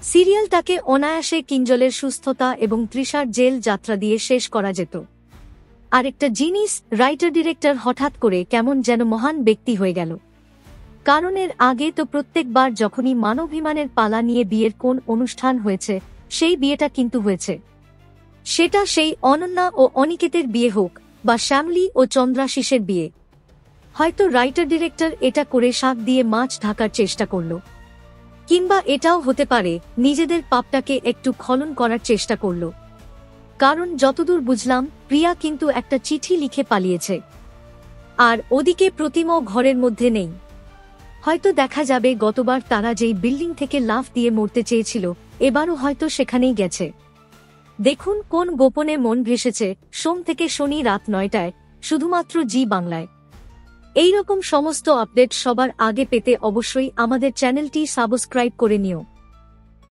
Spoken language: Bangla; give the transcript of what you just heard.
সিরিয়ালটাকে অনায়াসে কিঞ্জলের সুস্থতা এবং তৃষার জেল যাত্রা দিয়ে শেষ করা যেত। আরেকটা জিনিস, রাইটার ডিরেক্টর হঠাৎ করে কেমন যেন মহান ব্যক্তি হয়ে গেল। কারণ এর আগে তো প্রত্যেকবার যখনই মানবিমানের পালা নিয়ে বিয়ের কোন অনুষ্ঠান হয়েছে, সেই বিয়েটা কিন্তু হয়েছে। সেটা সেই অনন্যা ও অনিকেতের বিয়ে হোক বা শ্যামলী ও চন্দ্রাশিসের বিয়ে। হয়তো রাইটার ডিরেক্টর এটা করে শাক দিয়ে মাছ ঢাকার চেষ্টা করল, কিংবা এটাও হতে পারে নিজেদের পাপটাকে একটু খনন করার চেষ্টা করল। কারণ যতদূর বুঝলাম, প্রিয়া কিন্তু একটা চিঠি লিখে পালিয়েছে, আর ওদিকে প্রতিমও ঘরের মধ্যে নেই। হয়তো দেখা যাবে গতবার তারা যেই বিল্ডিং থেকে লাফ দিয়ে মরতে চেয়েছিল, এবারও হয়তো সেখানেই গেছে। দেখুন কোন গোপনে মন ভেসেছে, সোম থেকে শনি রাত 9টায়, শুধুমাত্র জি বাংলায়। এইরকম সমস্ত আপডেট সবার আগে পেতে অবশ্যই আমাদের চ্যানেলটি সাবস্ক্রাইব করে নিও।